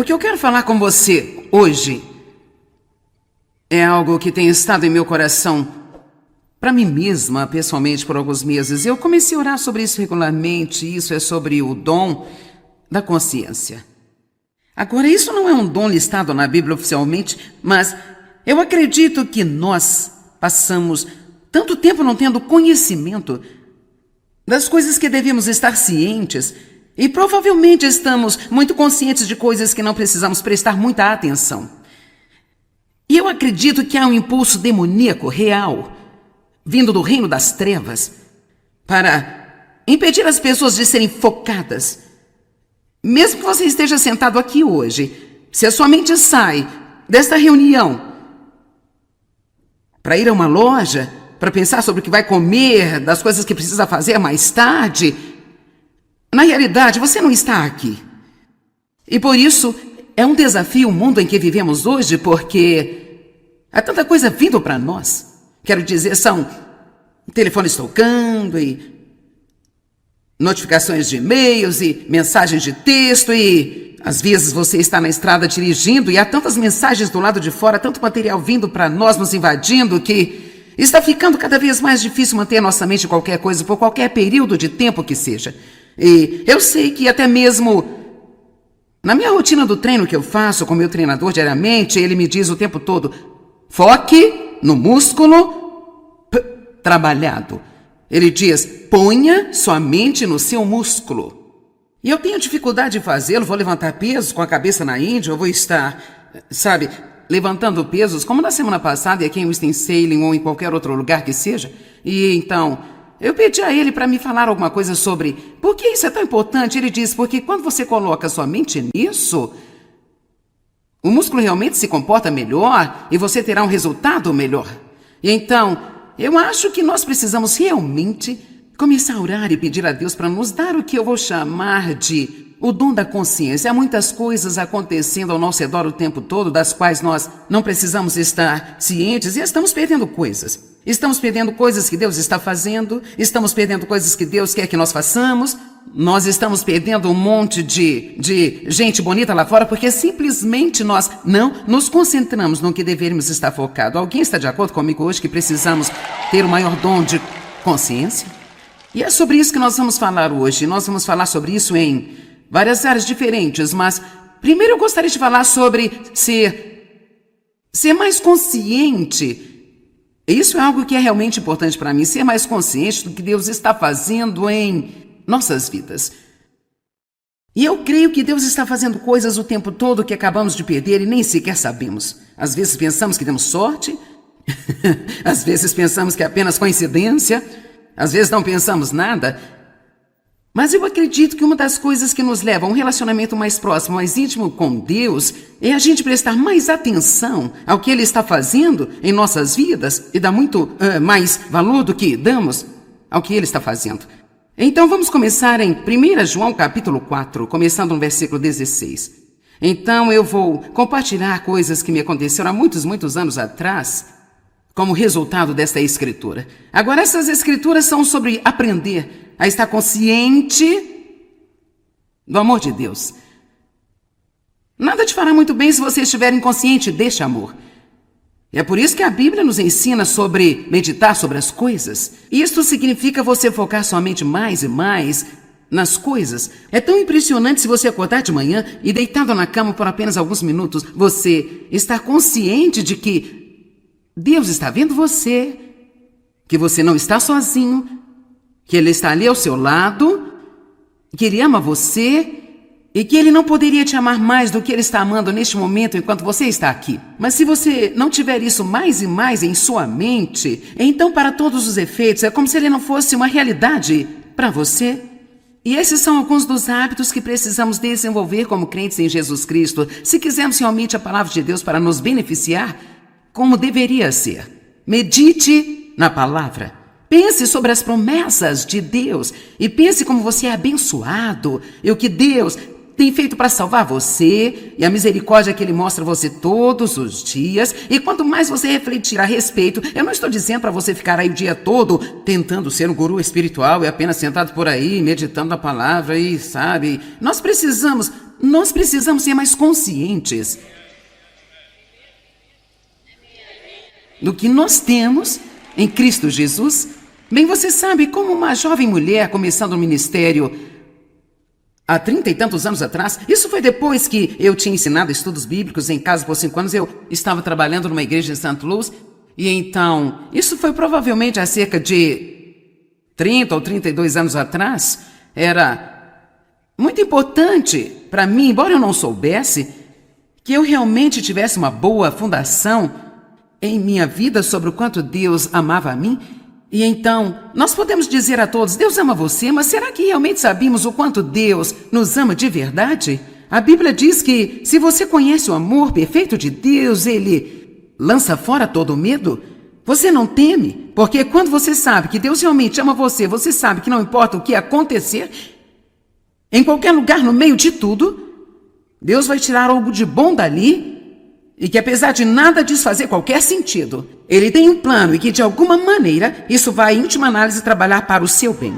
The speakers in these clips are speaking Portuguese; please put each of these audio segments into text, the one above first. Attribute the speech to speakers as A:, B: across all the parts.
A: O que eu quero falar com você hoje é algo que tem estado em meu coração para mim mesma, pessoalmente, por alguns meses. Eu comecei a orar sobre isso regularmente. Isso é sobre o dom da consciência. Agora, isso não é um dom listado na Bíblia oficialmente, mas eu acredito que nós passamos tanto tempo não tendo conhecimento das coisas que devemos estar cientes e provavelmente estamos muito conscientes de coisas que não precisamos prestar muita atenção. E eu acredito que há um impulso demoníaco real, vindo do reino das trevas, para impedir as pessoas de serem focadas. Mesmo que você esteja sentado aqui hoje, se a sua mente sai desta reunião para ir a uma loja, para pensar sobre o que vai comer, das coisas que precisa fazer mais tarde, na realidade você não está aqui. E por isso é um desafio o mundo em que vivemos hoje, porque há tanta coisa vindo para nós. Quero dizer, são telefones tocando e notificações de e-mails e mensagens de texto e às vezes você está na estrada dirigindo e há tantas mensagens do lado de fora, tanto material vindo para nós, nos invadindo, que está ficando cada vez mais difícil manter nossa mente em qualquer coisa por qualquer período de tempo que seja. E eu sei que até mesmo na minha rotina do treino que eu faço com meu treinador diariamente, ele me diz o tempo todo: foque no músculo trabalhado. Ele diz: ponha sua mente no seu músculo. E eu tenho dificuldade de fazê-lo. Vou levantar pesos com a cabeça na Índia, eu vou estar, levantando pesos, como na semana passada, e aqui em Winston-Salem ou em qualquer outro lugar que seja. E então, eu pedi a ele para me falar alguma coisa sobre por que isso é tão importante. Ele disse: porque quando você coloca sua mente nisso, o músculo realmente se comporta melhor e você terá um resultado melhor. E então, eu acho que nós precisamos realmente começar a orar e pedir a Deus para nos dar o que eu vou chamar de o dom da consciência. Há muitas coisas acontecendo ao nosso redor o tempo todo, das quais nós não precisamos estar cientes, e estamos perdendo coisas. Estamos perdendo coisas que Deus está fazendo, estamos perdendo coisas que Deus quer que nós façamos, nós estamos perdendo um monte de gente bonita lá fora, porque simplesmente nós não nos concentramos no que deveríamos estar focado. Alguém está de acordo comigo hoje que precisamos ter o maior dom de consciência? E é sobre isso que nós vamos falar hoje. Nós vamos falar sobre isso em várias áreas diferentes, mas primeiro eu gostaria de falar sobre ser mais consciente. Isso é algo que é realmente importante para mim, ser mais consciente do que Deus está fazendo em nossas vidas. E eu creio que Deus está fazendo coisas o tempo todo que acabamos de perder e nem sequer sabemos. Às vezes pensamos que demos sorte, às vezes pensamos que é apenas coincidência, às vezes não pensamos nada. Mas eu acredito que uma das coisas que nos leva a um relacionamento mais próximo, mais íntimo com Deus, é a gente prestar mais atenção ao que Ele está fazendo em nossas vidas e dar muito mais valor do que damos ao que Ele está fazendo. Então vamos começar em 1 João capítulo 4, começando no versículo 16. Então eu vou compartilhar coisas que me aconteceram há muitos anos atrás, como resultado desta escritura. Agora, essas escrituras são sobre aprender a estar consciente do amor de Deus. Nada te fará muito bem se você estiver inconsciente deste amor. É por isso que a Bíblia nos ensina sobre meditar sobre as coisas. Isto significa você focar sua mente mais e mais nas coisas. É tão impressionante se você acordar de manhã e deitado na cama por apenas alguns minutos, você estar consciente de que Deus está vendo você, que você não está sozinho, que Ele está ali ao seu lado, que Ele ama você e que Ele não poderia te amar mais do que Ele está amando neste momento enquanto você está aqui. Mas se você não tiver isso mais e mais em sua mente, então para todos os efeitos é como se Ele não fosse uma realidade para você. E esses são alguns dos hábitos que precisamos desenvolver como crentes em Jesus Cristo, se quisermos realmente a palavra de Deus para nos beneficiar como deveria ser. Medite na palavra. Pense sobre as promessas de Deus e pense como você é abençoado e o que Deus tem feito para salvar você e a misericórdia que Ele mostra a você todos os dias. E quanto mais você refletir a respeito, eu não estou dizendo para você ficar aí o dia todo tentando ser um guru espiritual e apenas sentado por aí, meditando a palavra e nós precisamos nós precisamos ser mais conscientes do que nós temos em Cristo Jesus. Bem, você sabe, como uma jovem mulher começando o ministério há 30 e tantos anos atrás, isso foi depois que eu tinha ensinado estudos bíblicos em casa por 5 anos, eu estava trabalhando numa igreja em St. Louis, e então, isso foi provavelmente há cerca de 30 ou 32 anos atrás. Era muito importante para mim, embora eu não soubesse, que eu realmente tivesse uma boa fundação em minha vida sobre o quanto Deus amava a mim. E então, nós podemos dizer a todos, Deus ama você, mas será que realmente sabemos o quanto Deus nos ama de verdade? A Bíblia diz que se você conhece o amor perfeito de Deus, Ele lança fora todo o medo. Você não teme, porque quando você sabe que Deus realmente ama você, você sabe que não importa o que acontecer, em qualquer lugar, no meio de tudo, Deus vai tirar algo de bom dali, e que apesar de nada disso fazer qualquer sentido, Ele tem um plano e que de alguma maneira isso vai, em última análise, trabalhar para o seu bem.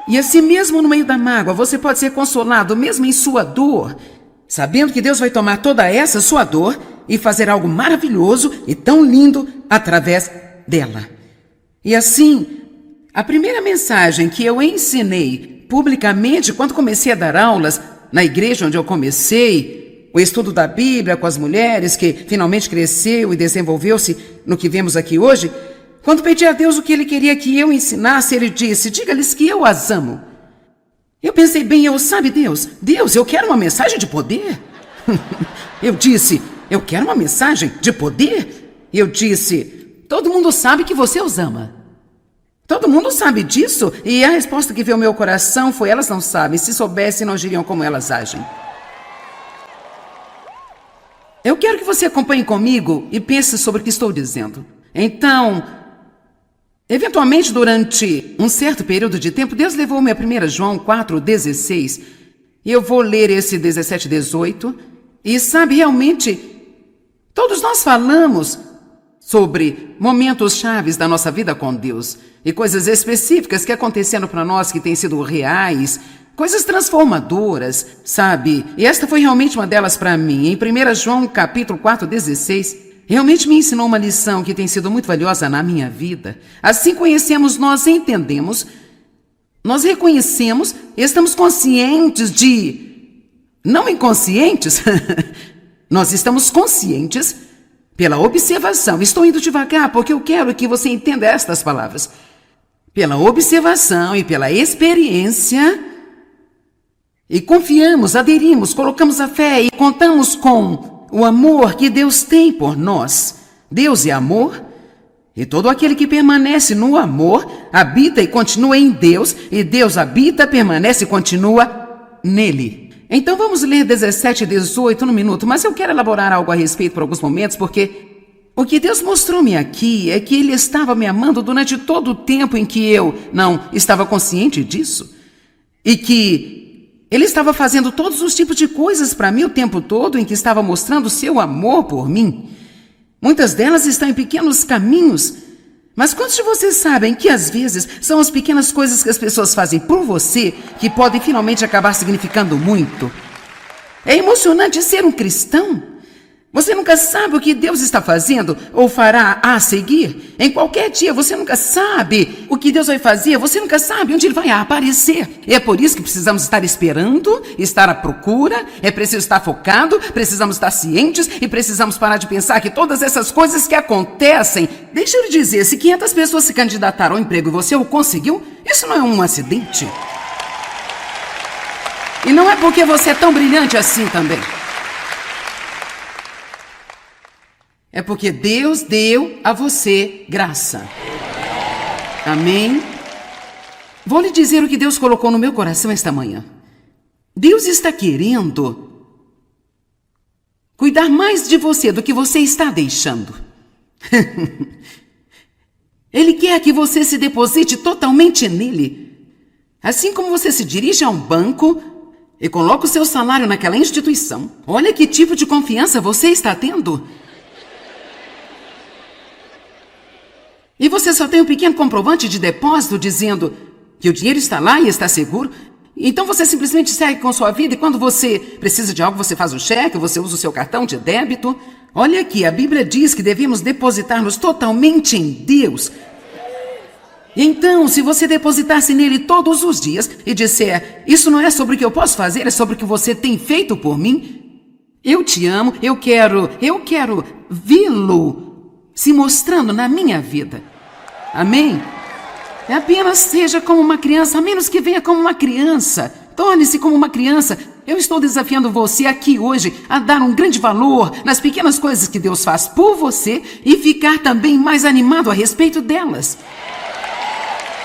A: E assim mesmo no meio da mágoa, você pode ser consolado mesmo em sua dor, sabendo que Deus vai tomar toda essa sua dor e fazer algo maravilhoso e tão lindo através dela. E assim, a primeira mensagem que eu ensinei publicamente quando comecei a dar aulas na igreja onde eu comecei o estudo da Bíblia com as mulheres, que finalmente cresceu e desenvolveu-se no que vemos aqui hoje, quando pedi a Deus o que Ele queria que eu ensinasse, Ele disse, diga-lhes que eu as amo. Eu pensei bem, sabe Deus, eu quero uma mensagem de poder. Eu disse, eu quero uma mensagem de poder. Eu disse, todo mundo sabe que você os ama. Todo mundo sabe disso. E a resposta que veio ao meu coração foi, elas não sabem, se soubessem não agiriam como elas agem. Eu quero que você acompanhe comigo e pense sobre o que estou dizendo. Então, eventualmente, durante um certo período de tempo, Deus levou-me a 1 João 4,16. E eu vou ler esse 17, 18. E sabe, realmente, todos nós falamos sobre momentos chaves da nossa vida com Deus. E coisas específicas que aconteceram para nós, que têm sido reais, coisas transformadoras, sabe? E esta foi realmente uma delas para mim. Em 1 João capítulo 4,16, realmente me ensinou uma lição que tem sido muito valiosa na minha vida. Assim conhecemos, nós entendemos, nós reconhecemos, estamos conscientes de... Não inconscientes, nós estamos conscientes pela observação. Estou indo devagar porque eu quero que você entenda estas palavras. Pela observação e pela experiência... E confiamos, aderimos, colocamos a fé e contamos com o amor que Deus tem por nós. Deus é amor, e todo aquele que permanece no amor habita e continua em Deus, e Deus habita, permanece e continua nele. Então vamos ler 17 e 18 no minuto, mas eu quero elaborar algo a respeito por alguns momentos, porque o que Deus mostrou-me aqui é que Ele estava me amando durante todo o tempo em que eu não estava consciente disso, e que Ele estava fazendo todos os tipos de coisas para mim o tempo todo, em que estava mostrando o seu amor por mim. Muitas delas estão em pequenos caminhos, mas quantos de vocês sabem que às vezes são as pequenas coisas que as pessoas fazem por você que podem finalmente acabar significando muito? É emocionante ser um cristão. Você nunca sabe o que Deus está fazendo ou fará a seguir. Em qualquer dia você nunca sabe o que Deus vai fazer, você nunca sabe onde Ele vai aparecer. E é por isso que precisamos estar esperando, estar à procura, é preciso estar focado, precisamos estar cientes e precisamos parar de pensar que todas essas coisas que acontecem... Deixa eu lhe dizer, se 500 pessoas se candidataram ao emprego e você o conseguiu, isso não é um acidente. E não é porque você é tão brilhante assim também. É porque Deus deu a você graça. Amém? Vou lhe dizer o que Deus colocou no meu coração esta manhã. Deus está querendo cuidar mais de você do que você está deixando. Ele quer que você se deposite totalmente nele. Assim como você se dirige a um banco e coloca o seu salário naquela instituição. Olha que tipo de confiança você está tendo. E você só tem um pequeno comprovante de depósito dizendo que o dinheiro está lá e está seguro. Então você simplesmente segue com sua vida e quando você precisa de algo, você faz o cheque, você usa o seu cartão de débito. Olha aqui, a Bíblia diz que devemos depositar-nos totalmente em Deus. Então, se você depositar-se nele todos os dias e disser, isso não é sobre o que eu posso fazer, é sobre o que você tem feito por mim, eu te amo, eu quero vê-lo se mostrando na minha vida. Amém? Apenas seja como uma criança, a menos que venha como uma criança. Torne-se como uma criança. Eu estou desafiando você aqui hoje a dar um grande valor nas pequenas coisas que Deus faz por você e ficar também mais animado a respeito delas.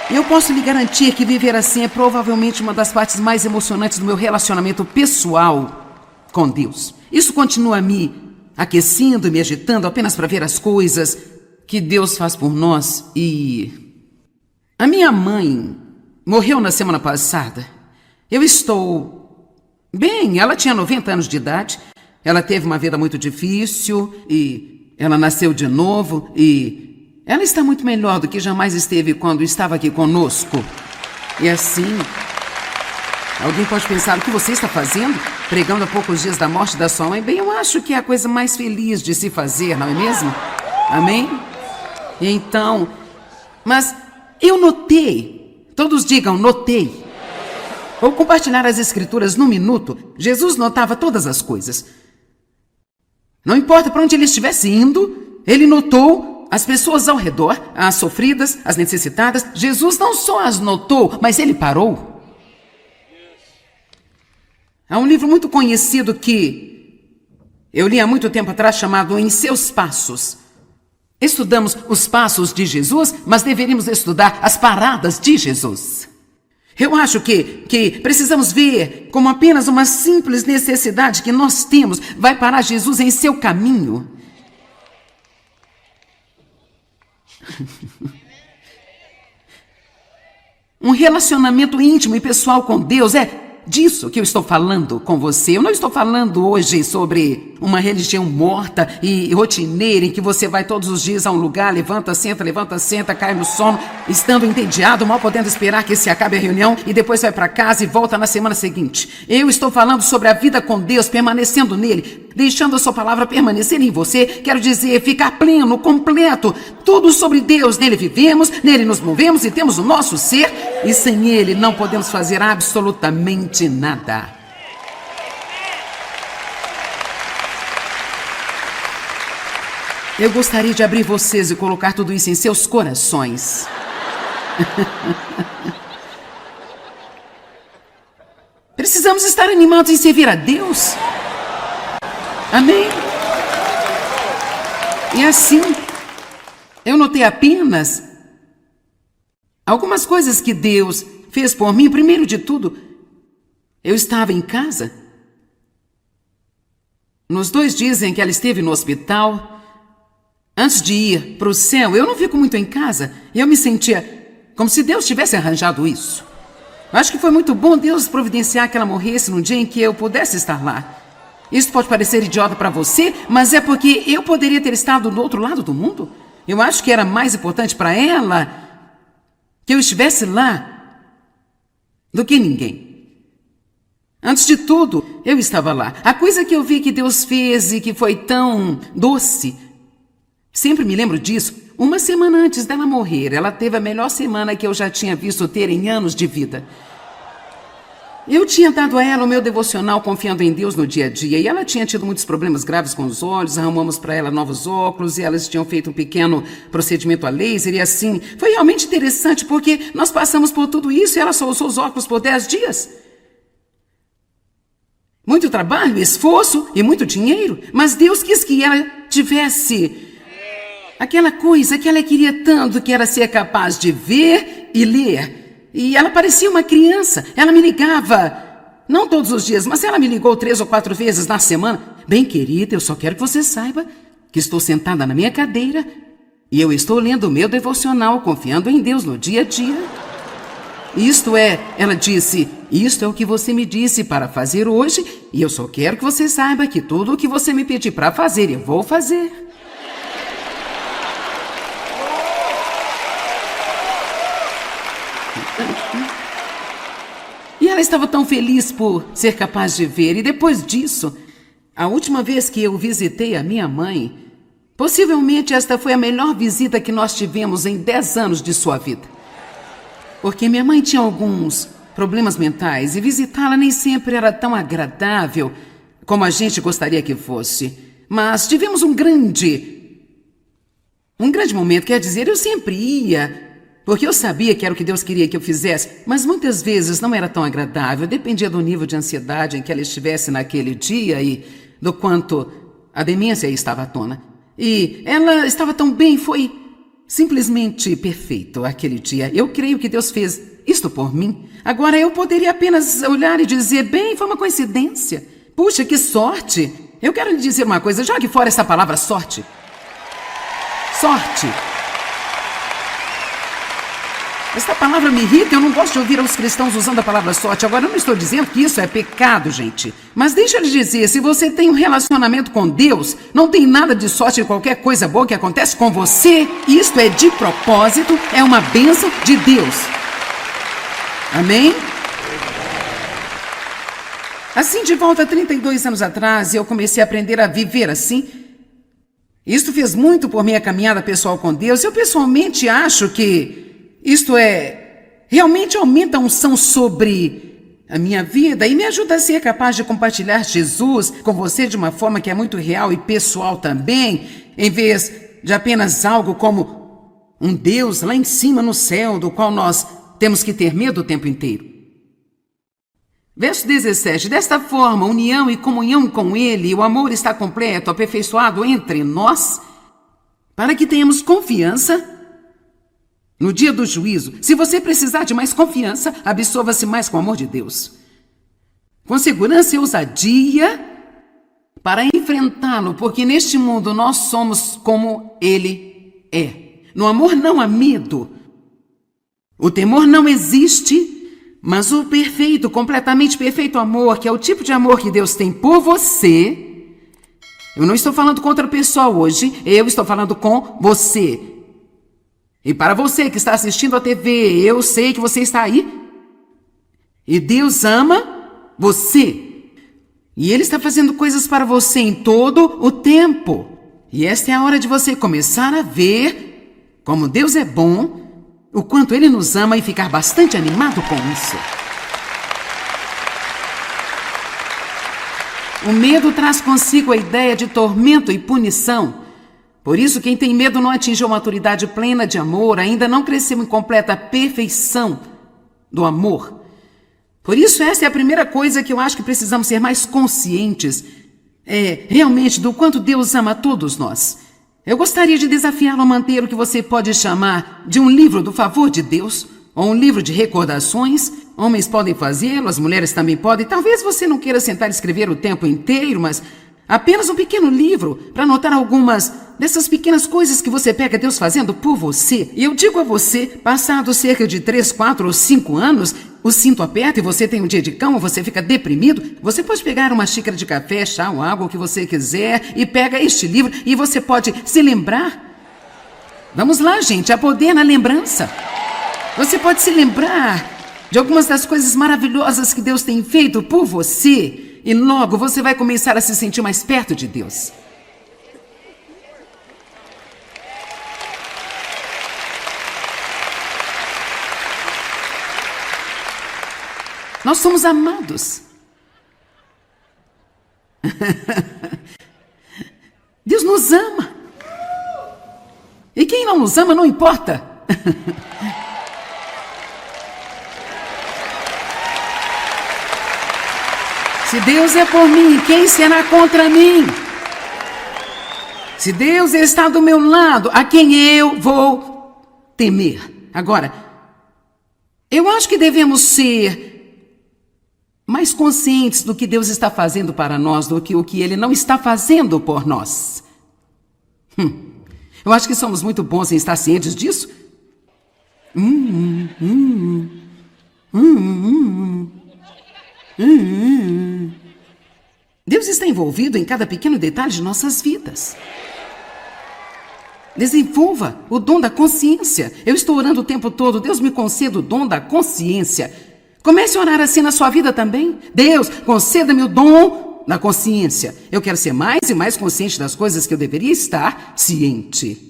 A: Eu posso lhe garantir que viver assim é provavelmente uma das partes mais emocionantes do meu relacionamento pessoal com Deus. Isso continua me aquecendo e me agitando apenas para ver as coisas que Deus faz por nós. E a minha mãe morreu na semana passada. Eu estou bem, ela tinha 90 anos de idade, ela teve uma vida muito difícil e ela nasceu de novo e ela está muito melhor do que jamais esteve quando estava aqui conosco. E assim, alguém pode pensar, o que você está fazendo? Pregando a poucos dias da morte da sua mãe? Bem, eu acho que é a coisa mais feliz de se fazer, não é mesmo? Amém? Então, mas eu notei, todos digam, notei. Vou compartilhar as escrituras num minuto. Jesus notava todas as coisas. Não importa para onde ele estivesse indo, ele notou as pessoas ao redor, as sofridas, as necessitadas. Jesus não só as notou, mas ele parou. Há um livro muito conhecido que eu li há muito tempo atrás chamado Em Seus Passos. Estudamos os passos de Jesus, mas deveríamos estudar as paradas de Jesus. Eu acho que precisamos ver como apenas uma simples necessidade que nós temos vai parar Jesus em seu caminho. Um relacionamento íntimo e pessoal com Deus é disso que eu estou falando com você. Eu não estou falando hoje sobre uma religião morta e rotineira em que você vai todos os dias a um lugar, levanta, senta, cai no sono, estando entediado, mal podendo esperar que se acabe a reunião e depois vai para casa e volta na semana seguinte. Eu estou falando sobre a vida com Deus, permanecendo nele, deixando a sua palavra permanecer em você. Quero dizer, ficar pleno, completo, tudo sobre Deus. Nele vivemos, nele nos movemos e temos o nosso ser e sem ele não podemos fazer absolutamente nada. Eu gostaria de abrir vocês e colocar tudo isso em seus corações. Precisamos estar animados em servir a Deus. Amém? E assim, eu notei apenas algumas coisas que Deus fez por mim. Primeiro de tudo, eu estava em casa. Nos 2 dias em que ela esteve no hospital, antes de ir para o céu, eu não fico muito em casa. Eu me sentia como se Deus tivesse arranjado isso. Eu acho que foi muito bom Deus providenciar que ela morresse num dia em que eu pudesse estar lá. Isso pode parecer idiota para você, mas é porque eu poderia ter estado do outro lado do mundo. Eu acho que era mais importante para ela que eu estivesse lá do que ninguém. Antes de tudo, eu estava lá. A coisa que eu vi que Deus fez e que foi tão doce, sempre me lembro disso. Uma semana antes dela morrer, ela teve a melhor semana que eu já tinha visto ter em anos de vida. Eu tinha dado a ela o meu devocional confiando em Deus no dia a dia e ela tinha tido muitos problemas graves com os olhos, arrumamos para ela novos óculos e elas tinham feito um pequeno procedimento a laser e assim. Foi realmente interessante porque nós passamos por tudo isso e ela só usou os óculos por 10 dias. Muito trabalho, esforço e muito dinheiro, mas Deus quis que ela tivesse aquela coisa que ela queria tanto, que era ser capaz de ver e ler. E ela parecia uma criança. Ela me ligava, não todos os dias, mas ela me ligou 3 ou 4 vezes na semana. Bem, querida, eu só quero que você saiba que estou sentada na minha cadeira e eu estou lendo o meu devocional, confiando em Deus no dia a dia. Isto é, ela disse, isto é o que você me disse para fazer hoje e eu só quero que você saiba que tudo o que você me pedir para fazer, eu vou fazer. E ela estava tão feliz por ser capaz de ver. E depois disso, a última vez que eu visitei a minha mãe, possivelmente esta foi a melhor visita que nós tivemos em 10 anos de sua vida. Porque minha mãe tinha alguns problemas mentais e visitá-la nem sempre era tão agradável como a gente gostaria que fosse. Mas tivemos um grande momento, quer dizer, eu sempre ia, porque eu sabia que era o que Deus queria que eu fizesse, mas muitas vezes não era tão agradável, dependia do nível de ansiedade em que ela estivesse naquele dia e do quanto a demência estava à tona. E ela estava tão bem, foi simplesmente perfeito aquele dia. Eu creio que Deus fez isto por mim. Agora eu poderia apenas olhar e dizer, bem, foi uma coincidência. Puxa, que sorte! Eu quero lhe dizer uma coisa, jogue fora essa palavra sorte. Sorte. Esta palavra me irrita, eu não gosto de ouvir os cristãos usando a palavra sorte. Agora, eu não estou dizendo que isso é pecado, gente. Mas deixa eu lhe dizer, se você tem um relacionamento com Deus, não tem nada de sorte em qualquer coisa boa que acontece com você. Isto é de propósito, é uma bênção de Deus. Amém? Assim, de volta a 32 anos atrás, eu comecei a aprender a viver assim. Isto fez muito por minha caminhada pessoal com Deus. Eu pessoalmente acho que isto realmente aumenta a unção sobre a minha vida e me ajuda a ser capaz de compartilhar Jesus com você de uma forma que é muito real e pessoal também, em vez de apenas algo como um Deus lá em cima no céu, do qual nós temos que ter medo o tempo inteiro. Verso 17. Desta forma, união e comunhão com Ele, o amor está completo, aperfeiçoado entre nós, para que tenhamos confiança no dia do juízo. Se você precisar de mais confiança, absorva-se mais com o amor de Deus. Com segurança e ousadia para enfrentá-lo, porque neste mundo nós somos como Ele é. No amor não há medo. O temor não existe, mas o perfeito, completamente perfeito amor, que é o tipo de amor que Deus tem por você. Eu não estou falando com outra pessoa hoje, eu estou falando com você. E para você que está assistindo a TV, eu sei que você está aí. E Deus ama você. E Ele está fazendo coisas para você em todo o tempo. E esta é a hora de você começar a ver como Deus é bom, o quanto Ele nos ama e ficar bastante animado com isso. O medo traz consigo a ideia de tormento e punição. Por isso, quem tem medo não atingiu a maturidade plena de amor, ainda não cresceu em completa perfeição do amor. Por isso, essa é a primeira coisa que eu acho que precisamos ser mais conscientes, realmente do quanto Deus ama a todos nós. Eu gostaria de desafiá-lo a manter o que você pode chamar de um livro do favor de Deus, ou um livro de recordações. Homens podem fazê-lo, as mulheres também podem. Talvez você não queira sentar e escrever o tempo inteiro, mas apenas um pequeno livro para anotar algumas dessas pequenas coisas que você pega Deus fazendo por você. E eu digo a você, passados cerca de 3, 4 ou 5 anos, o cinto aperta e você tem um dia de cama, você fica deprimido, você pode pegar uma xícara de café, chá ou água, o que você quiser, e pega este livro e você pode se lembrar. Vamos lá, gente, há poder na lembrança. Você pode se lembrar de algumas das coisas maravilhosas que Deus tem feito por você. E logo você vai começar a se sentir mais perto de Deus. Nós somos amados. Deus nos ama. E quem não nos ama não importa. Se Deus é por mim, quem será contra mim? Se Deus está do meu lado, a quem eu vou temer? Agora, eu acho que devemos ser mais conscientes do que Deus está fazendo para nós do que o que Ele não está fazendo por nós. Eu acho que somos muito bons em estar cientes disso. Deus está envolvido em cada pequeno detalhe de nossas vidas. Desenvolva o dom da consciência. Eu estou orando o tempo todo. Deus me conceda o dom da consciência. Comece a orar assim na sua vida também. Deus, conceda-me o dom da consciência. Eu quero ser mais e mais consciente das coisas que eu deveria estar ciente.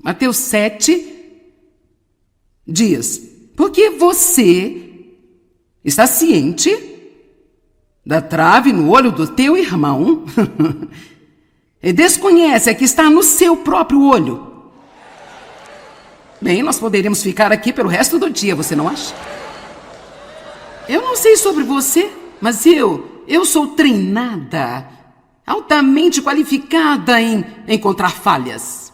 A: Mateus 7 diz: porque você está ciente da trave no olho do teu irmão e desconhece a que está no seu próprio olho. Bem, nós poderíamos ficar aqui pelo resto do dia, você não acha? Eu não sei sobre você, mas eu sou treinada, altamente qualificada em encontrar falhas.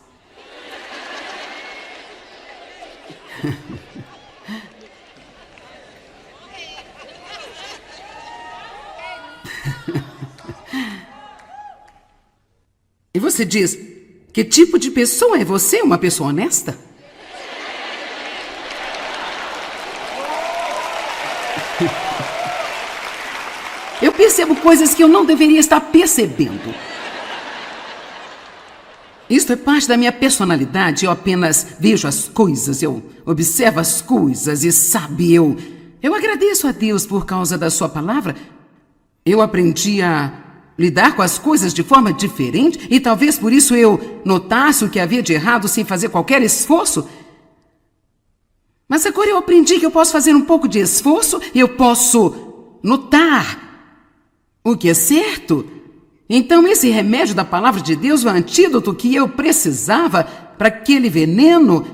A: E você diz, que tipo de pessoa é você? Uma pessoa honesta? Eu percebo coisas que eu não deveria estar percebendo. Isto é parte da minha personalidade. Eu apenas vejo as coisas, eu observo as coisas e sabe, eu agradeço a Deus por causa da sua palavra. Eu aprendi a lidar com as coisas de forma diferente e talvez por isso eu notasse o que havia de errado sem fazer qualquer esforço. Mas agora eu aprendi que eu posso fazer um pouco de esforço e eu posso notar o que é certo. Então esse remédio da palavra de Deus, o antídoto que eu precisava para aquele veneno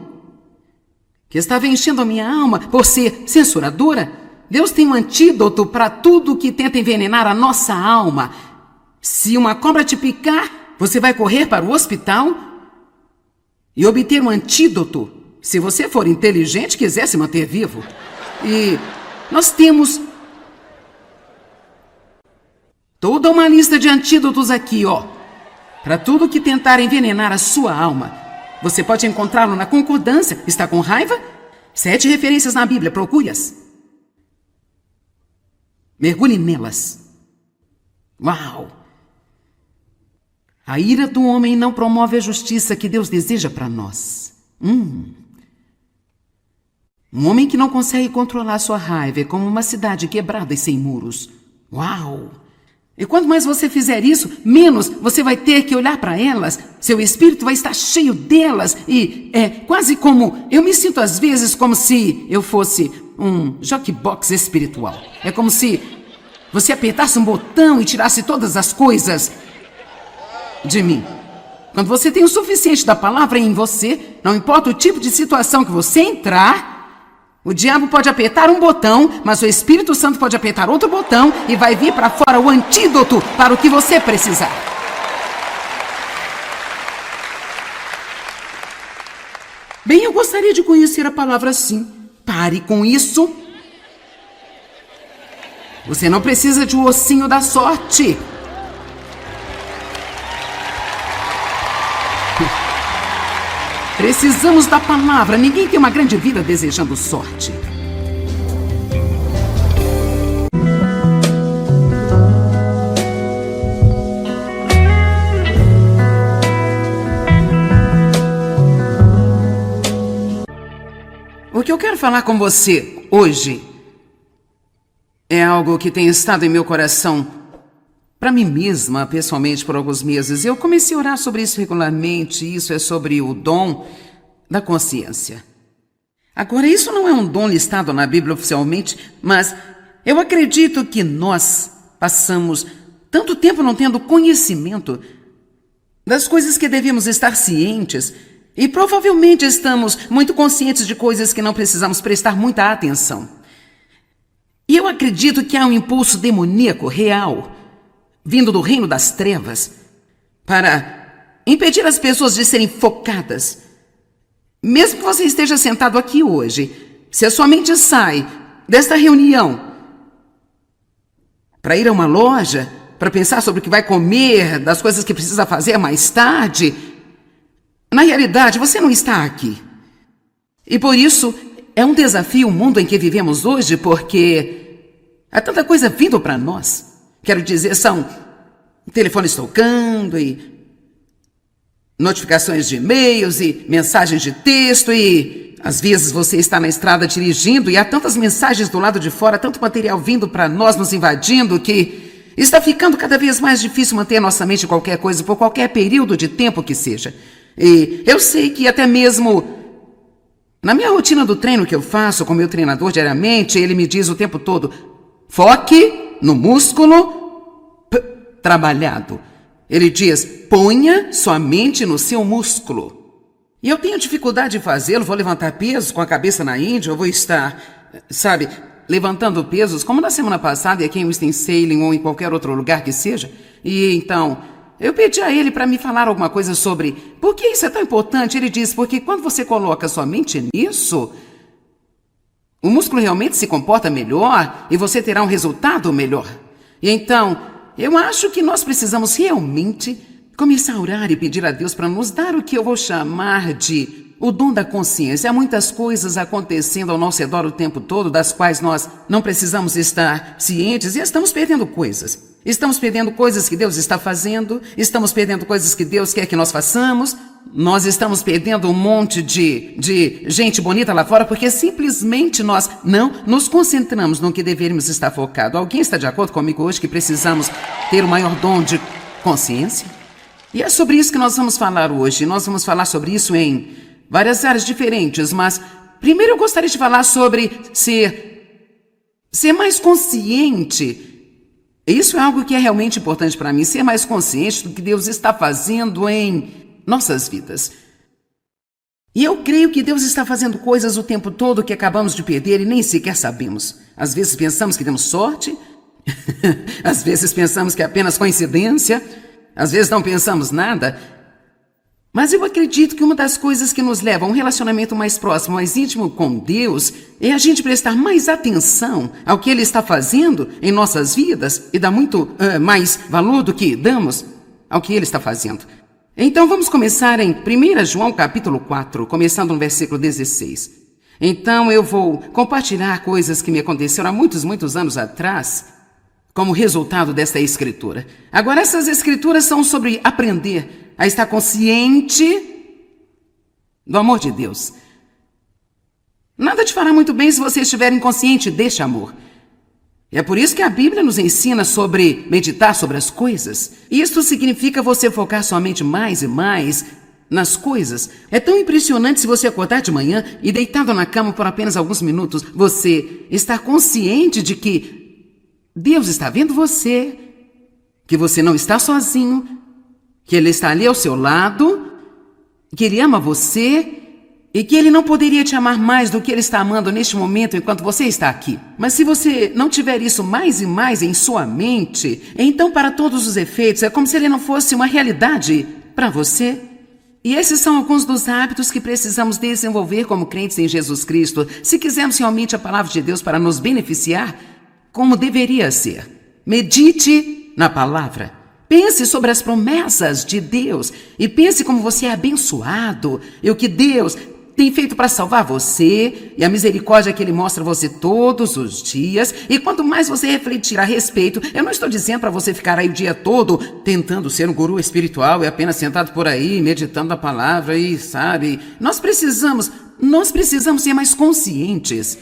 A: que estava enchendo a minha alma por ser censuradora, Deus tem um antídoto para tudo que tenta envenenar a nossa alma. Se uma cobra te picar, você vai correr para o hospital e obter um antídoto, se você for inteligente e quiser se manter vivo. E nós temos toda uma lista de antídotos aqui, ó, para tudo que tentar envenenar a sua alma. Você pode encontrá-lo na concordância. Está com raiva? 7 referências na Bíblia, procure-as. Mergulhe nelas. Uau! A ira do homem não promove a justiça que Deus deseja para nós. Um homem que não consegue controlar sua raiva é como uma cidade quebrada e sem muros. Uau! E quanto mais você fizer isso, menos você vai ter que olhar para elas. Seu espírito vai estar cheio delas. E é quase como... Eu me sinto às vezes como se eu fosse um jukebox espiritual. É como se você apertasse um botão e tirasse todas as coisas de mim. Quando você tem o suficiente da palavra em você, não importa o tipo de situação que você entrar, o diabo pode apertar um botão, mas o Espírito Santo pode apertar outro botão e vai vir para fora o antídoto para o que você precisar. Bem, eu gostaria de conhecer a palavra sim. Pare com isso. Você não precisa de um ossinho da sorte. Precisamos da palavra. Ninguém tem uma grande vida desejando sorte. O que eu quero falar com você hoje é algo que tem estado em meu coração para mim mesma, pessoalmente, por alguns meses. Eu comecei a orar sobre isso regularmente. Isso é sobre o dom da consciência. Agora, isso não é um dom listado na Bíblia oficialmente, mas eu acredito que nós passamos tanto tempo não tendo conhecimento das coisas que devemos estar cientes e provavelmente estamos muito conscientes de coisas que não precisamos prestar muita atenção. E eu acredito que há um impulso demoníaco real vindo do reino das trevas, para impedir as pessoas de serem focadas. Mesmo que você esteja sentado aqui hoje, se a sua mente sai desta reunião para ir a uma loja, para pensar sobre o que vai comer, das coisas que precisa fazer mais tarde, na realidade você não está aqui. E por isso é um desafio o mundo em que vivemos hoje, porque há tanta coisa vindo para nós. Quero dizer, são telefones tocando e notificações de e-mails e mensagens de texto e às vezes você está na estrada dirigindo e há tantas mensagens do lado de fora, tanto material vindo para nós, nos invadindo, que está ficando cada vez mais difícil manter nossa mente em qualquer coisa, por qualquer período de tempo que seja. E eu sei que até mesmo na minha rotina do treino que eu faço com meu treinador diariamente, ele me diz o tempo todo: foque no músculo trabalhado. Ele diz: ponha sua mente no seu músculo. E eu tenho dificuldade de fazê-lo. Vou levantar pesos com a cabeça na Índia, eu vou estar, levantando pesos, como na semana passada, aqui em Winston-Salem ou em qualquer outro lugar que seja. E então, eu pedi a ele para me falar alguma coisa sobre por que isso é tão importante. Ele disse: porque quando você coloca sua mente nisso, o músculo realmente se comporta melhor e você terá um resultado melhor. E então, eu acho que nós precisamos realmente começar a orar e pedir a Deus para nos dar o que eu vou chamar de o dom da consciência. Há muitas coisas acontecendo ao nosso redor o tempo todo, das quais nós não precisamos estar cientes, e estamos perdendo coisas. Estamos perdendo coisas que Deus está fazendo, estamos perdendo coisas que Deus quer que nós façamos, nós estamos perdendo um monte de gente bonita lá fora, porque simplesmente nós não nos concentramos no que deveríamos estar focado. Alguém está de acordo comigo hoje que precisamos ter o maior dom de consciência? E é sobre isso que nós vamos falar hoje. Nós vamos falar sobre isso em várias áreas diferentes, mas primeiro eu gostaria de falar sobre ser mais consciente. Isso é algo que é realmente importante para mim, ser mais consciente do que Deus está fazendo em nossas vidas. E eu creio que Deus está fazendo coisas o tempo todo que acabamos de perder e nem sequer sabemos. Às vezes pensamos que temos sorte, às vezes pensamos que é apenas coincidência, às vezes não pensamos nada. Mas eu acredito que uma das coisas que nos leva a um relacionamento mais próximo, mais íntimo com Deus, é a gente prestar mais atenção ao que Ele está fazendo em nossas vidas e dar muito mais valor do que damos ao que Ele está fazendo. Então vamos começar em 1 João capítulo 4, começando no versículo 16. Então eu vou compartilhar coisas que me aconteceram há muitos anos atrás, como resultado desta escritura. Agora, essas escrituras são sobre aprender a estar consciente do amor de Deus. Nada te fará muito bem se você estiver inconsciente deste amor. É por isso que a Bíblia nos ensina sobre meditar sobre as coisas. Isso significa você focar sua mente mais e mais nas coisas. É tão impressionante se você acordar de manhã e deitado na cama por apenas alguns minutos, você estar consciente de que Deus está vendo você, que você não está sozinho, que Ele está ali ao seu lado, que Ele ama você e que Ele não poderia te amar mais do que Ele está amando neste momento enquanto você está aqui. Mas se você não tiver isso mais e mais em sua mente, então para todos os efeitos é como se Ele não fosse uma realidade para você. E esses são alguns dos hábitos que precisamos desenvolver como crentes em Jesus Cristo, se quisermos realmente a palavra de Deus para nos beneficiar como deveria ser. Medite na palavra. Pense sobre as promessas de Deus e pense como você é abençoado e o que Deus tem feito para salvar você e a misericórdia que Ele mostra a você todos os dias. E quanto mais você refletir a respeito, eu não estou dizendo para você ficar aí o dia todo tentando ser um guru espiritual e apenas sentado por aí meditando a palavra e sabe, nós precisamos ser mais conscientes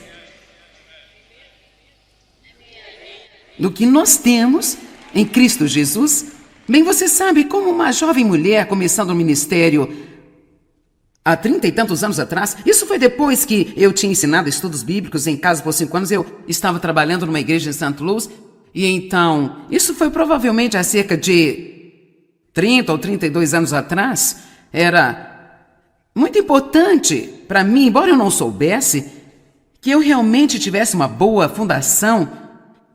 A: do que nós temos em Cristo Jesus. Bem, você sabe, como uma jovem mulher começando o ministério há 30 e tantos anos atrás, isso foi depois que eu tinha ensinado estudos bíblicos em casa por 5 anos, eu estava trabalhando numa igreja em St. Louis, e então, isso foi provavelmente há cerca de 30 ou 32 anos atrás. Era muito importante para mim, embora eu não soubesse, que eu realmente tivesse uma boa fundação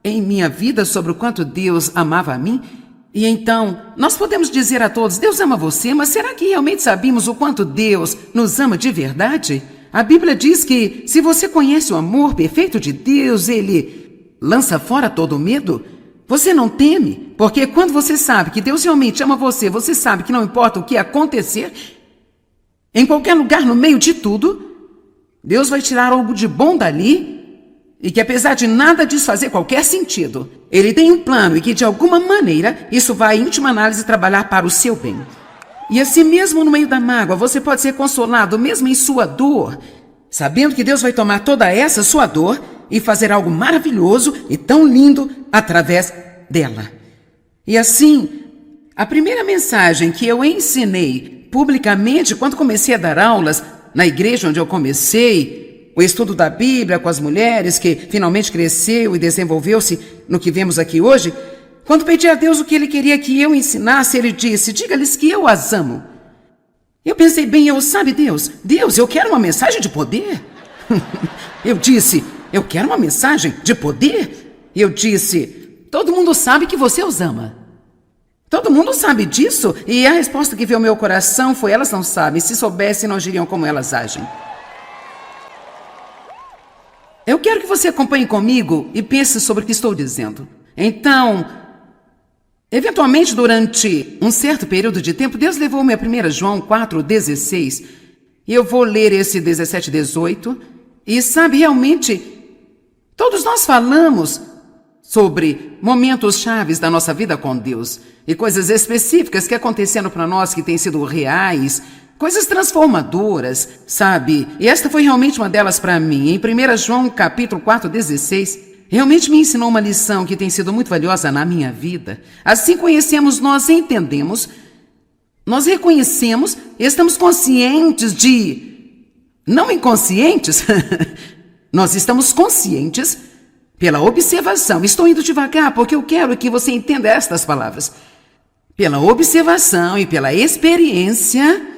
A: em minha vida sobre o quanto Deus amava a mim. E então, nós podemos dizer a todos: Deus ama você, mas será que realmente sabemos o quanto Deus nos ama de verdade? A Bíblia diz que se você conhece o amor perfeito de Deus, Ele lança fora todo o medo. Você não teme, porque quando você sabe que Deus realmente ama você, você sabe que não importa o que acontecer, em qualquer lugar, no meio de tudo, Deus vai tirar algo de bom dali. E que apesar de nada disso fazer qualquer sentido, Ele tem um plano e que de alguma maneira isso vai, em última análise, trabalhar para o seu bem. E assim mesmo no meio da mágoa, você pode ser consolado mesmo em sua dor. sabendo que Deus vai tomar toda essa sua dor e fazer algo maravilhoso e tão lindo através dela. E assim, a primeira mensagem que eu ensinei publicamente quando comecei a dar aulas na igreja onde eu comecei, o estudo da Bíblia com as mulheres, que finalmente cresceu e desenvolveu-se no que vemos aqui hoje, quando pedi a Deus o que Ele queria que eu ensinasse, Ele disse: diga-lhes que eu as amo. Eu pensei bem, sabe, Deus, eu quero uma mensagem de poder. Eu disse: eu quero uma mensagem de poder. Eu disse: todo mundo sabe que você os ama. Todo mundo sabe disso? E a resposta que veio ao meu coração foi: elas não sabem. Se soubessem, não agiriam como elas agem. Eu quero que você acompanhe comigo e pense sobre o que estou dizendo. Então, eventualmente, durante um certo período de tempo, Deus levou-me a 1 João 4,16. E eu vou ler esse 17 e 18. E sabe, realmente, todos nós falamos sobre momentos chaves da nossa vida com Deus e coisas específicas que aconteceram para nós que têm sido reais, coisas transformadoras, sabe? E esta foi realmente uma delas para mim. Em 1 João capítulo 4,16, realmente me ensinou uma lição que tem sido muito valiosa na minha vida. Assim conhecemos, nós entendemos, nós reconhecemos e estamos conscientes de... não inconscientes, nós estamos conscientes pela observação. Estou indo devagar porque eu quero que você entenda estas palavras. Pela observação e pela experiência,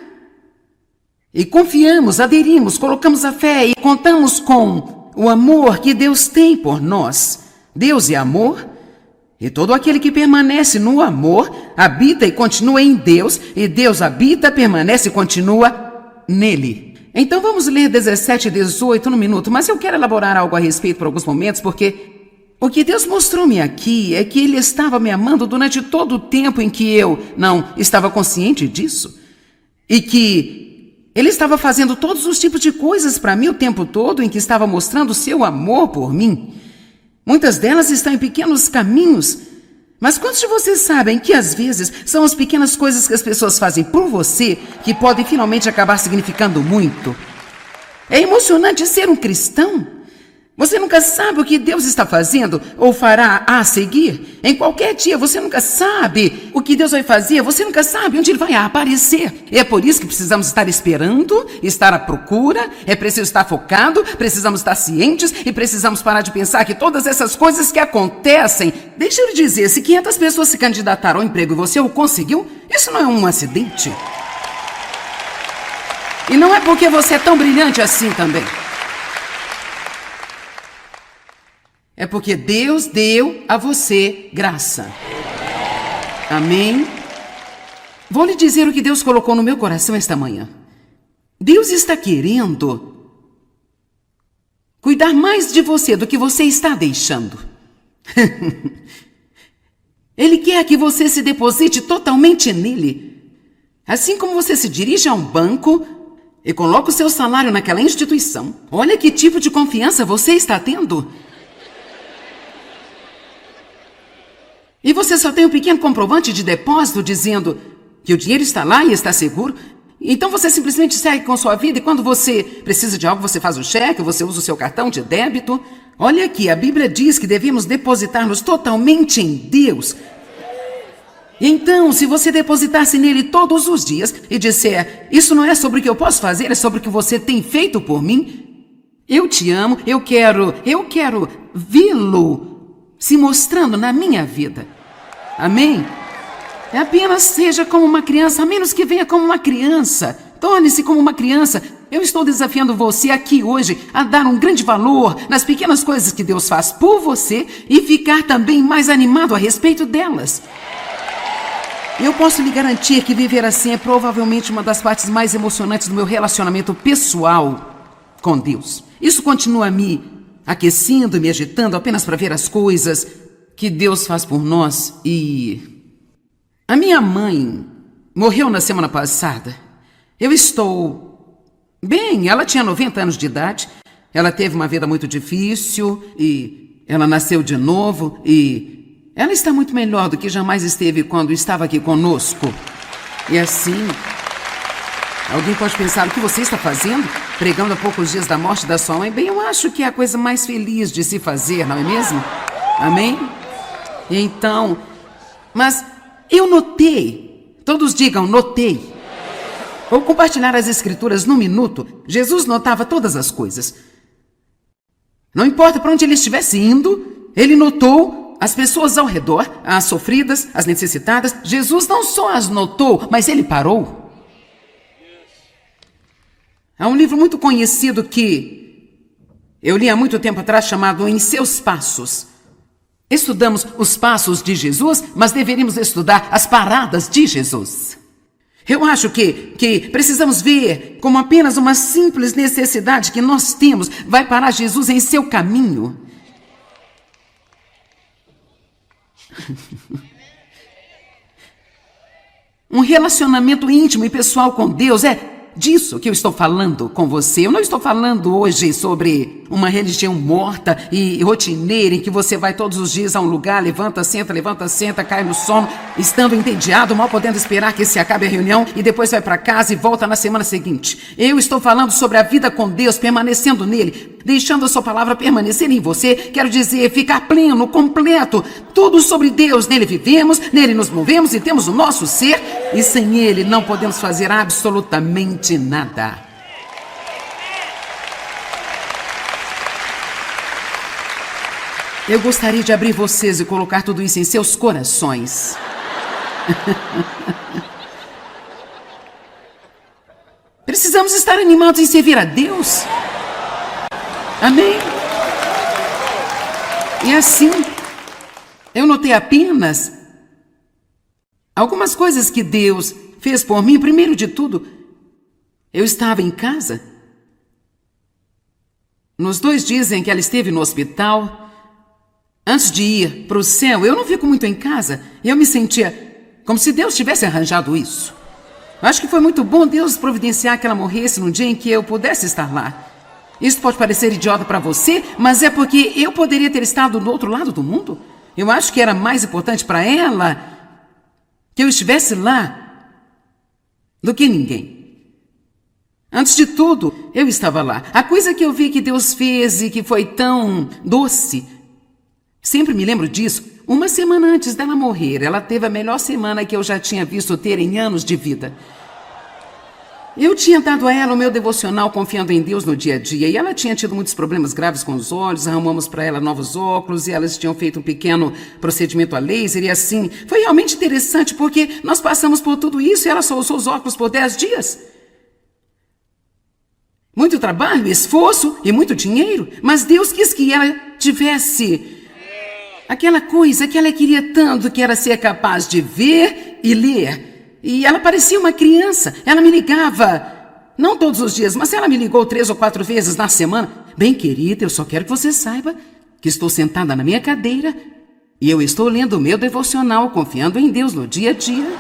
A: e confiamos, aderimos, colocamos a fé e contamos com o amor que Deus tem por nós. Deus é amor, e todo aquele que permanece no amor habita e continua em Deus, e Deus habita, permanece e continua nele. Então vamos ler 17 e 18 no minuto, mas eu quero elaborar algo a respeito por alguns momentos, porque o que Deus mostrou-me aqui é que Ele estava me amando durante todo o tempo em que eu não estava consciente disso, e que Ele estava fazendo todos os tipos de coisas para mim o tempo todo, em que estava mostrando o seu amor por mim. Muitas delas estão em pequenos caminhos, mas quantos de vocês sabem que às vezes são as pequenas coisas que as pessoas fazem por você que podem finalmente acabar significando muito? É emocionante ser um cristão. Você nunca sabe o que Deus está fazendo ou fará a seguir. Em qualquer dia você nunca sabe o que Deus vai fazer, você nunca sabe onde Ele vai aparecer. E é por isso que precisamos estar esperando, estar à procura, é preciso estar focado, precisamos estar cientes e precisamos parar de pensar que todas essas coisas que acontecem... Deixa eu lhe dizer, se 500 pessoas se candidataram ao emprego e você o conseguiu, isso não é um acidente. E não é porque você é tão brilhante assim também. É porque Deus deu a você graça. Amém? Vou lhe dizer o que Deus colocou no meu coração esta manhã. Deus está querendo cuidar mais de você do que você está deixando. Ele quer que você se deposite totalmente nele. Assim como você se dirige a um banco e coloca o seu salário naquela instituição. Olha que tipo de confiança você está tendo. E você só tem um pequeno comprovante de depósito dizendo que o dinheiro está lá e está seguro. Então você simplesmente segue com sua vida e quando você precisa de algo, você faz o cheque, você usa o seu cartão de débito. Olha aqui, a Bíblia diz que devemos depositar-nos totalmente em Deus. Então, se você depositar-se nele todos os dias e disser: isso não é sobre o que eu posso fazer, é sobre o que você tem feito por mim. Eu te amo, eu quero vê-lo se mostrando na minha vida. Amém? Apenas seja como uma criança, a menos que venha como uma criança. Torne-se como uma criança. Eu estou desafiando você aqui hoje a dar um grande valor nas pequenas coisas que Deus faz por você e ficar também mais animado a respeito delas. Eu posso lhe garantir que viver assim é provavelmente uma das partes mais emocionantes do meu relacionamento pessoal com Deus. Isso continua me aquecendo e me agitando apenas para ver as coisas que Deus faz por nós. E a minha mãe morreu na semana passada. Eu estou bem, ela tinha 90 anos de idade, ela teve uma vida muito difícil e ela nasceu de novo e ela está muito melhor do que jamais esteve quando estava aqui conosco. E assim, alguém pode pensar: o que você está fazendo? pregando a poucos dias da morte da sua mãe, bem, eu acho que é a coisa mais feliz de se fazer, não é mesmo? Amém? Então, mas eu notei, todos digam, notei. Vou compartilhar as escrituras num minuto. Jesus notava todas as coisas. Não importa para onde ele estivesse indo, ele notou as pessoas ao redor, as sofridas, as necessitadas. Jesus não só as notou, mas ele parou. Há um livro muito conhecido que eu li há muito tempo atrás, chamado Em Seus Passos. Estudamos os passos de Jesus, mas deveríamos estudar as paradas de Jesus. Eu acho que precisamos ver como apenas uma simples necessidade que nós temos vai parar Jesus em seu caminho. Um relacionamento íntimo e pessoal com Deus é disso que eu estou falando com você. Eu não estou falando hoje sobre uma religião morta e rotineira em que você vai todos os dias a um lugar, levanta, senta, cai no sono, estando entediado, mal podendo esperar que se acabe a reunião e depois vai para casa e volta na semana seguinte. Eu estou falando sobre a vida com Deus, permanecendo nele, deixando a sua palavra permanecer em você. Quero dizer, ficar pleno, completo, tudo sobre Deus. Nele vivemos, nele nos movemos e temos o nosso ser, e sem ele não podemos fazer absolutamente nada. Eu gostaria de abrir vocês e colocar tudo isso em seus corações. Precisamos estar animados em servir a Deus. Amém? E assim, eu notei apenas algumas coisas que Deus fez por mim. Primeiro de tudo, eu estava em casa. Nos 2 dias em que ela esteve no hospital, antes de ir para o céu, eu não fico muito em casa. Eu me sentia como se Deus tivesse arranjado isso. Acho que foi muito bom Deus providenciar que ela morresse num dia em que eu pudesse estar lá. Isso pode parecer idiota para você, mas é porque eu poderia ter estado do outro lado do mundo. Eu acho que era mais importante para ela que eu estivesse lá do que ninguém. Antes de tudo, eu estava lá. A coisa que eu vi que Deus fez e que foi tão doce, sempre me lembro disso. Uma semana antes dela morrer, ela teve a melhor semana que eu já tinha visto ter em anos de vida. Eu tinha dado a ela o meu devocional confiando em Deus no dia a dia, e ela tinha tido muitos problemas graves com os olhos. Arrumamos para ela novos óculos e elas tinham feito um pequeno procedimento a laser e assim. Foi realmente interessante porque nós passamos por tudo isso e ela só usou os óculos por 10 dias. Muito trabalho, esforço e muito dinheiro, mas Deus quis que ela tivesse aquela coisa que ela queria tanto, que era ser capaz de ver e ler. E ela parecia uma criança. Ela me ligava, não todos os dias, mas ela me ligou 3 ou 4 vezes na semana. Bem, querida, eu só quero que você saiba que estou sentada na minha cadeira e eu estou lendo o meu devocional, confiando em Deus no dia a dia.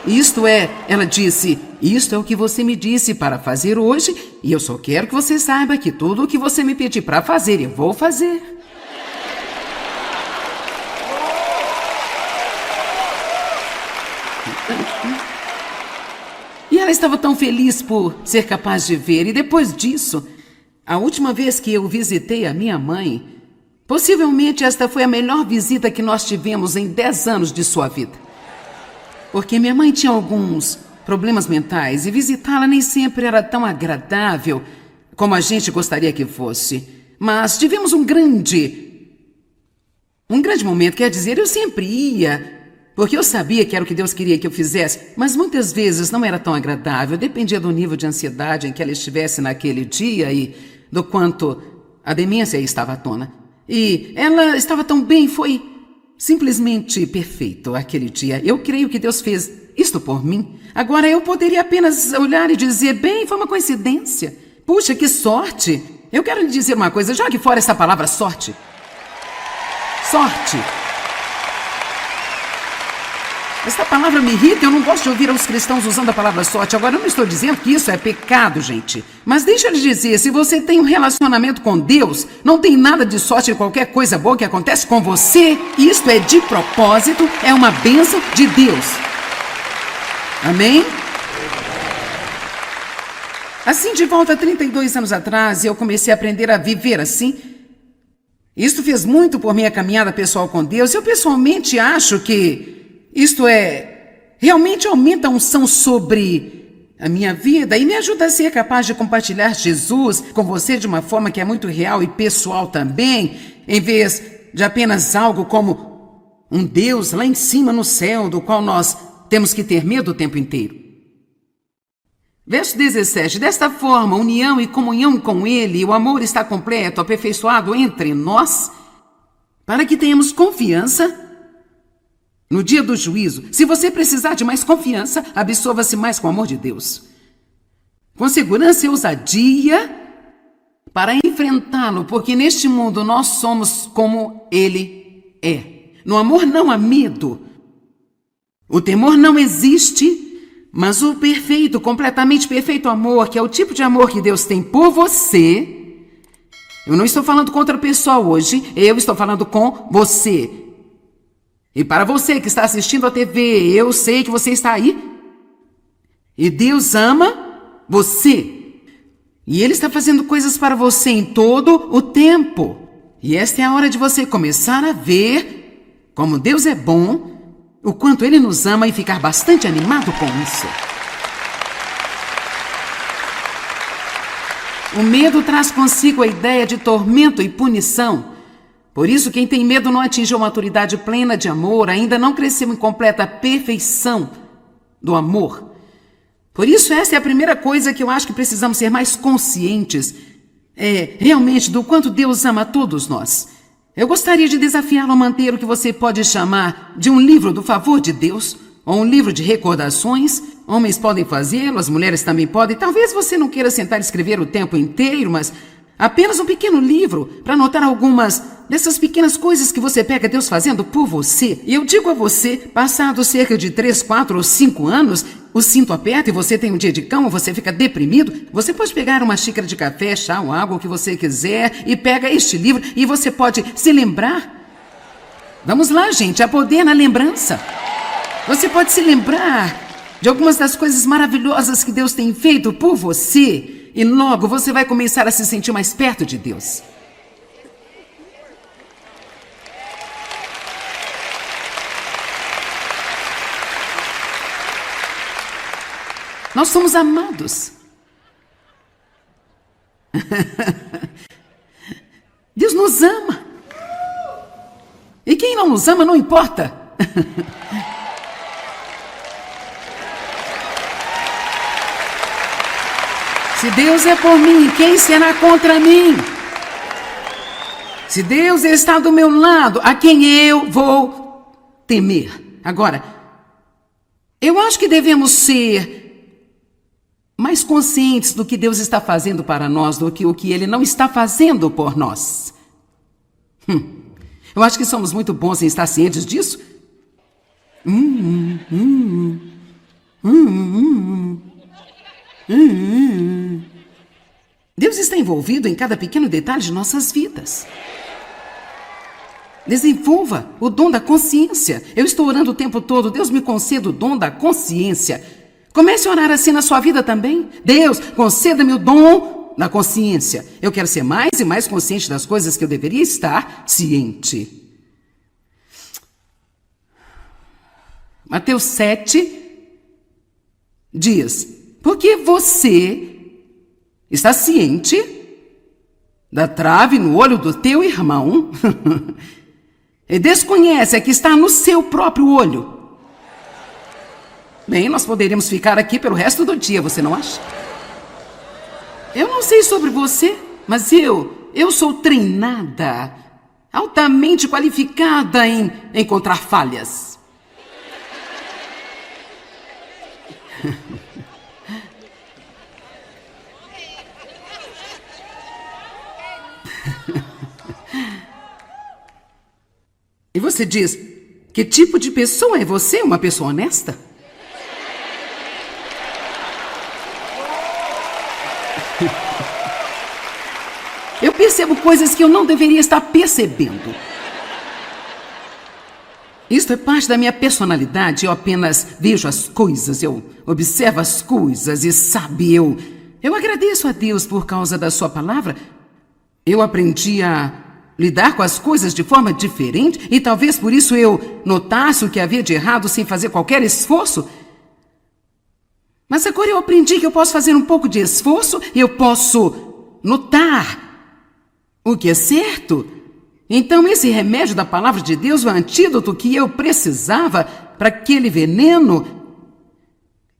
A: Isto é, ela disse, isto é o que você me disse para fazer hoje e eu só quero que você saiba que tudo o que você me pedir para fazer, eu vou fazer. E ela estava tão feliz por ser capaz de ver. E depois disso, a última vez que eu visitei a minha mãe, possivelmente esta foi a melhor visita que nós tivemos em 10 anos de sua vida. Porque minha mãe tinha alguns problemas mentais e visitá-la nem sempre era tão agradável como a gente gostaria que fosse. Mas tivemos um grande momento, quer dizer, eu sempre ia, porque eu sabia que era o que Deus queria que eu fizesse, mas muitas vezes não era tão agradável, dependia do nível de ansiedade em que ela estivesse naquele dia e do quanto a demência estava à tona. E ela estava tão bem, foi simplesmente perfeito aquele dia. Eu creio que Deus fez isto por mim. Agora eu poderia apenas olhar e dizer, bem, foi uma coincidência. Puxa, que sorte. Eu quero lhe dizer uma coisa, jogue fora essa palavra sorte. Sorte. Essa palavra me irrita, eu não gosto de ouvir os cristãos usando a palavra sorte. Agora, eu não estou dizendo que isso é pecado, gente. Mas deixa eu lhe dizer, se você tem um relacionamento com Deus, não tem nada de sorte em qualquer coisa boa que acontece com você. Isto é de propósito, é uma bênção de Deus. Amém? Assim, de volta a 32 anos atrás, eu comecei a aprender a viver assim. Isto fez muito por minha caminhada pessoal com Deus. Eu pessoalmente acho que isto realmente aumenta a unção sobre a minha vida e me ajuda a ser capaz de compartilhar Jesus com você de uma forma que é muito real e pessoal também, em vez de apenas algo como um Deus lá em cima no céu, do qual nós temos que ter medo o tempo inteiro. Verso 17. Desta forma, união e comunhão com Ele, o amor está completo, aperfeiçoado entre nós, para que tenhamos confiança no dia do juízo. Se você precisar de mais confiança, absorva-se mais com o amor de Deus. Com segurança e ousadia para enfrentá-lo, porque neste mundo nós somos como Ele é. No amor não há medo. O temor não existe. Mas o perfeito, completamente perfeito amor, que é o tipo de amor que Deus tem por você, eu não estou falando com outra pessoa hoje, eu estou falando com você. E para você que está assistindo a TV, eu sei que você está aí. E Deus ama você. E Ele está fazendo coisas para você em todo o tempo. E esta é a hora de você começar a ver como Deus é bom, o quanto Ele nos ama e ficar bastante animado com isso. O medo traz consigo a ideia de tormento e punição. Por isso, quem tem medo não atingiu a maturidade plena de amor, ainda não cresceu em completa perfeição do amor. Por isso, essa é a primeira coisa que eu acho que precisamos ser mais conscientes, realmente do quanto Deus ama a todos nós. Eu gostaria de desafiá-lo a manter o que você pode chamar de um livro do favor de Deus, ou um livro de recordações. Homens podem fazê-lo, as mulheres também podem. Talvez você não queira sentar e escrever o tempo inteiro, mas apenas um pequeno livro para anotar algumas dessas pequenas coisas que você pega Deus fazendo por você. E eu digo a você, passados cerca de 3, 4 ou 5 anos, o cinto aperta e você tem um dia de cama, você fica deprimido, você pode pegar uma xícara de café, chá ou água, o que você quiser, e pega este livro e você pode se lembrar. Vamos lá, gente, há poder na lembrança. Você pode se lembrar de algumas das coisas maravilhosas que Deus tem feito por você, e logo você vai começar a se sentir mais perto de Deus. Nós somos amados. Deus nos ama. E quem não nos ama não importa. Se Deus é por mim, quem será contra mim? Se Deus está do meu lado, a quem eu vou temer? Agora, eu acho que devemos ser mais conscientes do que Deus está fazendo para nós do que o que Ele não está fazendo por nós. Eu acho que somos muito bons em estar cientes disso. Deus está envolvido em cada pequeno detalhe de nossas vidas. Desenvolva o dom da consciência. Eu estou orando o tempo todo. Deus me conceda o dom da consciência. Comece a orar assim na sua vida também. Deus, conceda-me o dom da consciência. Eu quero ser mais e mais consciente das coisas que eu deveria estar ciente. Mateus 7 diz: porque você está ciente da trave no olho do teu irmão e desconhece a que está no seu próprio olho. Bem, nós poderíamos ficar aqui pelo resto do dia, você não acha? Eu não sei sobre você, mas eu sou treinada, altamente qualificada em encontrar falhas. E você diz, que tipo de pessoa é você? Uma pessoa honesta? Eu percebo coisas que eu não deveria estar percebendo. Isto é parte da minha personalidade. Eu apenas vejo as coisas, eu observo as coisas e, sabe, eu Eu agradeço a Deus por causa da sua palavra. Eu aprendi a lidar com as coisas de forma diferente e talvez por isso eu notasse o que havia de errado sem fazer qualquer esforço. Mas agora eu aprendi que eu posso fazer um pouco de esforço e eu posso notar o que é certo. Então esse remédio da palavra de Deus, o antídoto que eu precisava para aquele veneno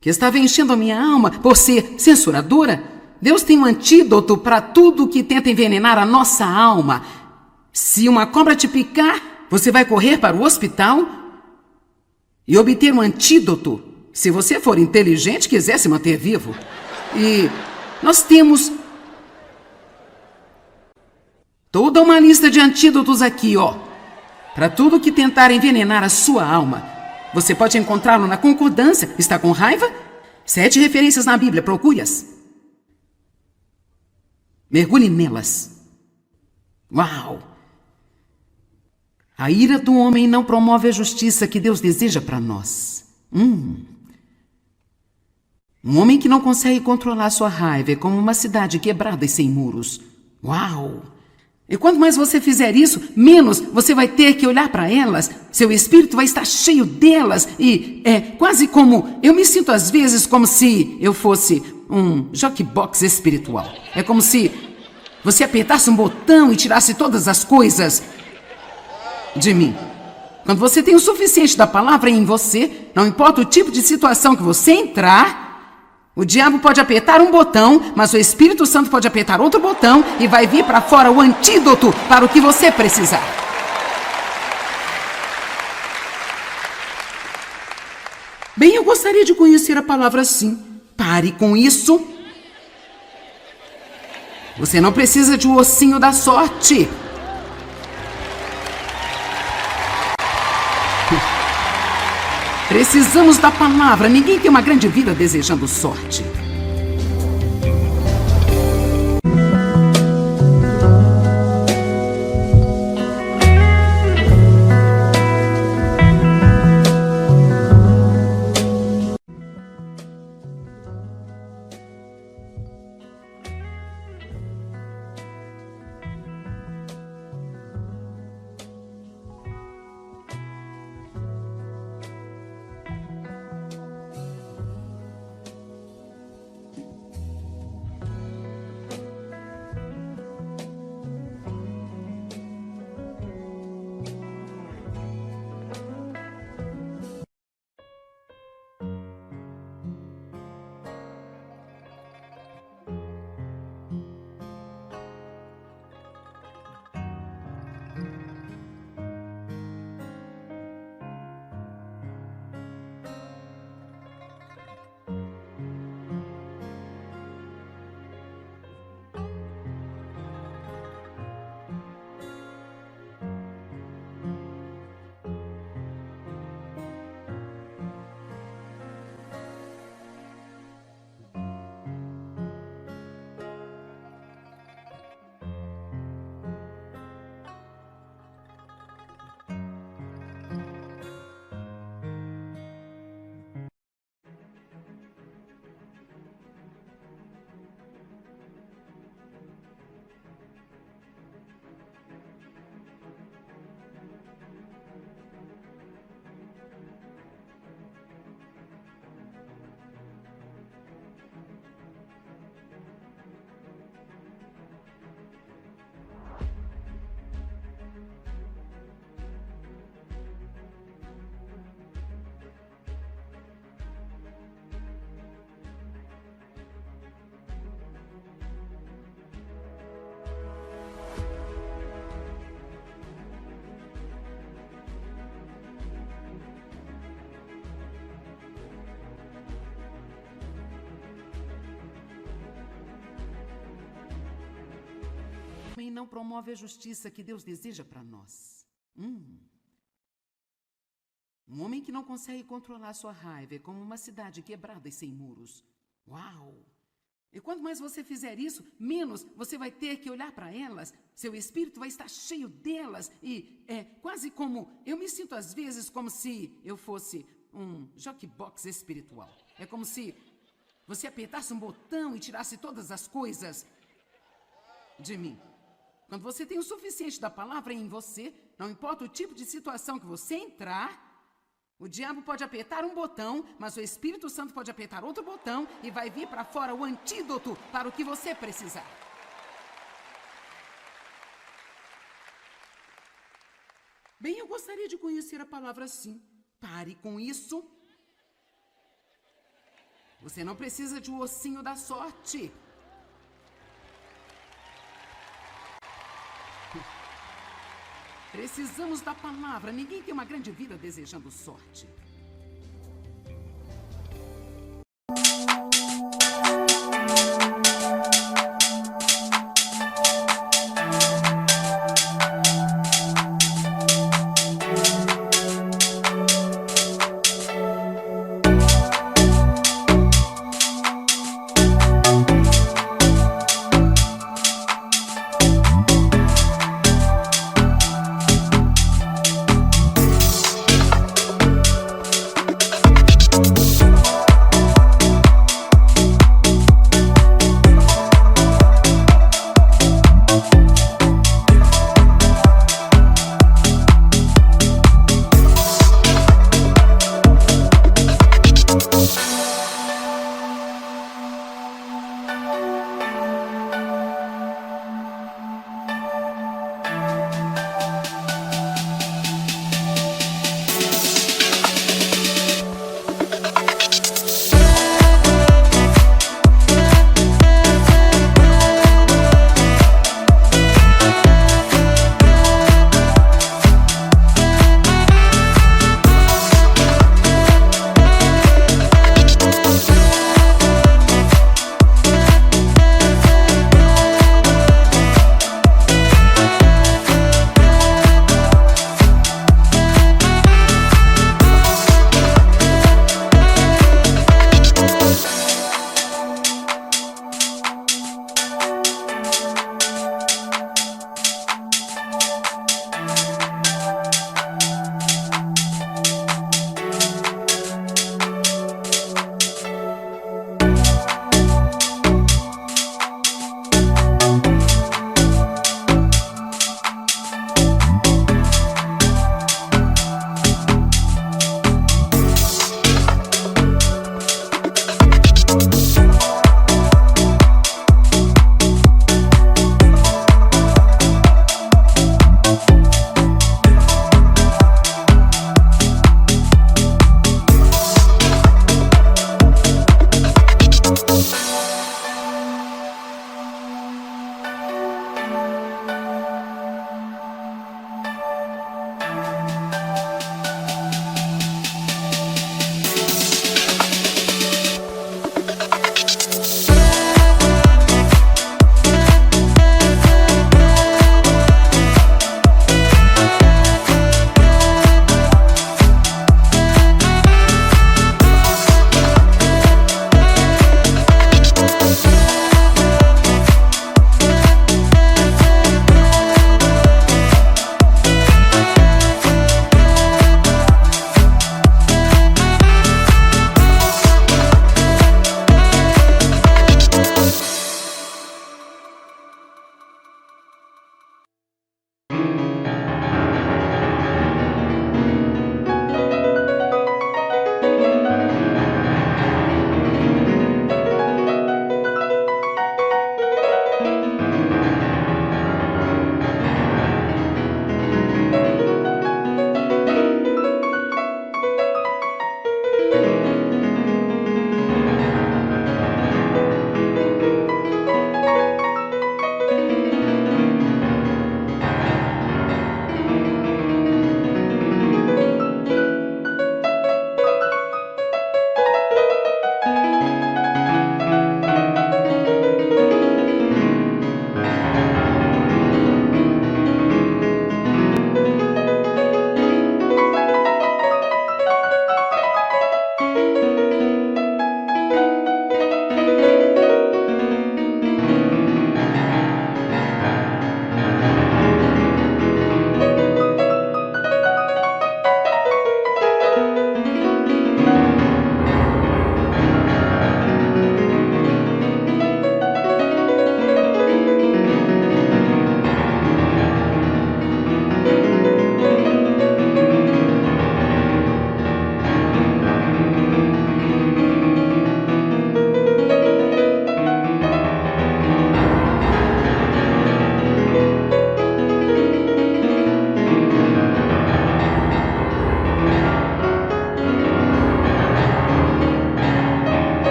A: que estava enchendo a minha alma por ser censuradora, Deus tem um antídoto para tudo que tenta envenenar a nossa alma. Se uma cobra te picar, você vai correr para o hospital e obter um antídoto, se você for inteligente e quiser se manter vivo. E nós temos toda uma lista de antídotos aqui, ó, para tudo que tentar envenenar a sua alma. Você pode encontrá-lo na concordância. Está com raiva? 7 referências na Bíblia, procure-as. Mergulhe nelas. Uau! A ira do homem não promove a justiça que Deus deseja para nós. Um homem que não consegue controlar sua raiva é como uma cidade quebrada e sem muros. Uau! E quanto mais você fizer isso, menos você vai ter que olhar para elas. Seu espírito vai estar cheio delas. E é quase como... Eu me sinto às vezes como se eu fosse um jukebox espiritual. É como se você apertasse um botão e tirasse todas as coisas de mim. Quando você tem o suficiente da palavra em você, não importa o tipo de situação que você entrar... O diabo pode apertar um botão, mas o Espírito Santo pode apertar outro botão e vai vir para fora o antídoto para o que você precisar. Bem, eu gostaria de conhecer a palavra sim. Pare com isso. Você não precisa de um ossinho da sorte. Precisamos da palavra. Ninguém tem uma grande vida desejando sorte. E não promove a justiça que Deus deseja para nós. Um homem que não consegue controlar sua raiva é como uma cidade quebrada e sem muros. Uau! E quanto mais você fizer isso, menos você vai ter que olhar para elas. Seu espírito vai estar cheio delas. E é quase como... Eu me sinto às vezes como se eu fosse um jukebox espiritual. É como se você apertasse um botão e tirasse todas as coisas de mim. Quando você tem o suficiente da palavra em você, não importa o tipo de situação que você entrar, o diabo pode apertar um botão, mas o Espírito Santo pode apertar outro botão e vai vir para fora o antídoto para o que você precisar. Bem, eu gostaria de conhecer a palavra sim. Pare com isso. Você não precisa de um ossinho da sorte. Precisamos da palavra. Ninguém tem uma grande vida desejando sorte.